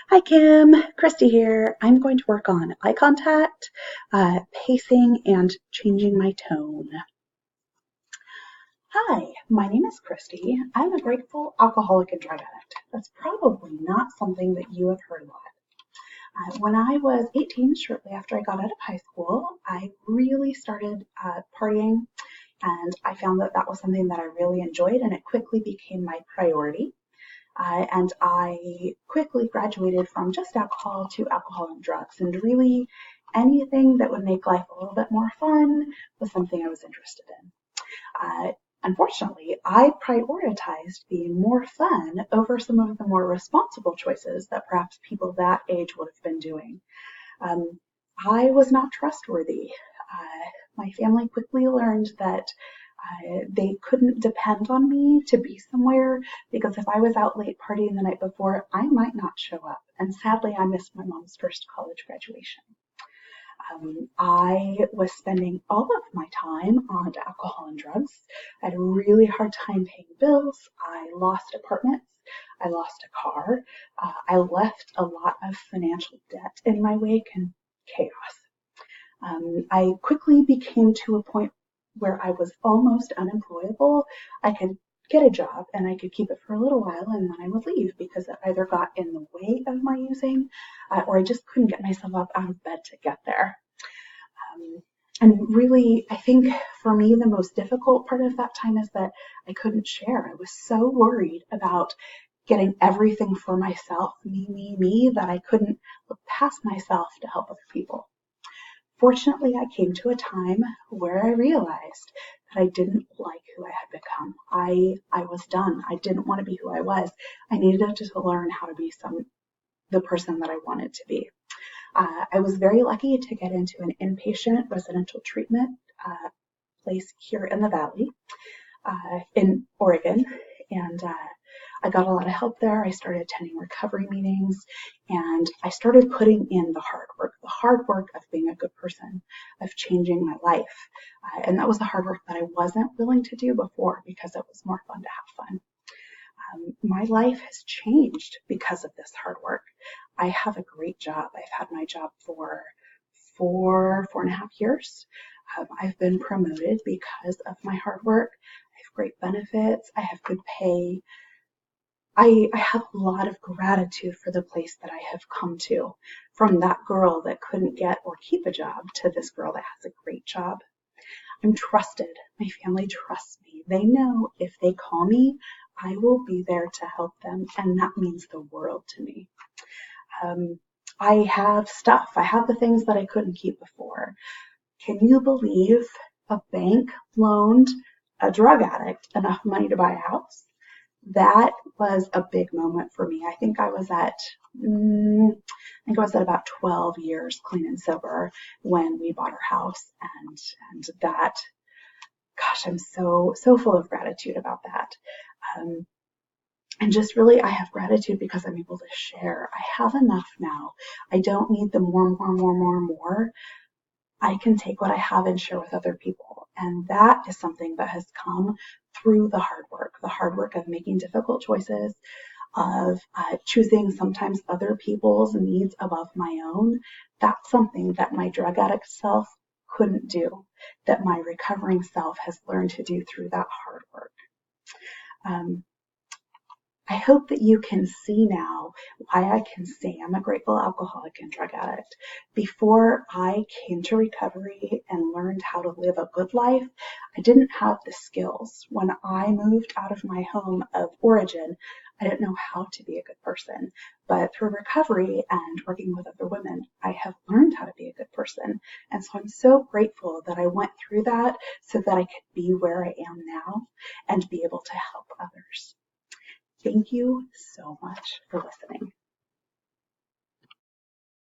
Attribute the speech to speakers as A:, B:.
A: Hi Kim, Christy here. I'm going to work on eye contact, pacing, and changing my tone. Hi, my name is Christy. I'm a grateful alcoholic and drug addict. That's probably not something that you have heard a lot. When I was 18, shortly after I got out of high school, I really started partying, and I found that that was something that I really enjoyed, and it quickly became my priority. And I quickly graduated from just alcohol to alcohol and drugs. And really, anything that would make life a little bit more fun was something I was interested in. Uh, Unfortunately, I prioritized being more fun over some of the more responsible choices that perhaps people that age would have been doing. Um, I was not trustworthy. My family quickly learned that they couldn't depend on me to be somewhere because if I was out late partying the night before, I might not show up. And sadly, I missed my mom's first college graduation. I was spending all of my time on alcohol and drugs. I had a really hard time paying bills. I lost apartments. I lost a car. I left a lot of financial debt in my wake and chaos. I quickly became to a point where I was almost unemployable. I could get a job and I could keep it for a little while and then I would leave because it either got in the way of my using or I just couldn't get myself up out of bed to get there. Um, and really, I think for me, the most difficult part of that time is that I couldn't share. I was so worried about getting everything for myself, me, that I couldn't look past myself to help other people. Fortunately, I came to a time where I realized that I didn't like who I had become. I was done. I didn't want to be who I was. I needed to learn how to be the person that I wanted to be. I was very lucky to get into an inpatient residential treatment place here in the Valley, in Oregon, and I got a lot of help there. I started attending recovery meetings and I started putting in the hard work of being a good person, of changing my life. And that was the hard work that I wasn't willing to do before because it was more fun to have fun. My life has changed because of this hard work. I have a great job. I've had my job for 4.5 years. I've been promoted because of my hard work. I have great benefits. I have good pay. I have a lot of gratitude for the place that I have come to, from that girl that couldn't get or keep a job to this girl that has a great job. I'm trusted. My family trusts me. They know if they call me, I will be there to help them, and that means the world to me. I have stuff. I have the things that I couldn't keep before. Can you believe a bank loaned a drug addict enough money to buy a house? That was a big moment for me. I think I was at about 12 years clean and sober when we bought our house, and that, gosh, I'm so full of gratitude about that. Um, and just really, I have gratitude because I'm able to share. I have enough now. I don't need the more. I can take what I have and share with other people. And that is something that has come through the hard work of making difficult choices, of choosing sometimes other people's needs above my own. That's something that my drug addict self couldn't do, that my recovering self has learned to do through that hard work. Um, I hope that you can see now why I can say I'm a grateful alcoholic and drug addict. Before I came to recovery and learned how to live a good life, I didn't have the skills. When I moved out of my home of origin, I didn't know how to be a good person. But through recovery and working with other women, I have learned how to be a good person. And so I'm so grateful that I went through that so that I could be where I am now and be able to help others. Thank you so much for listening.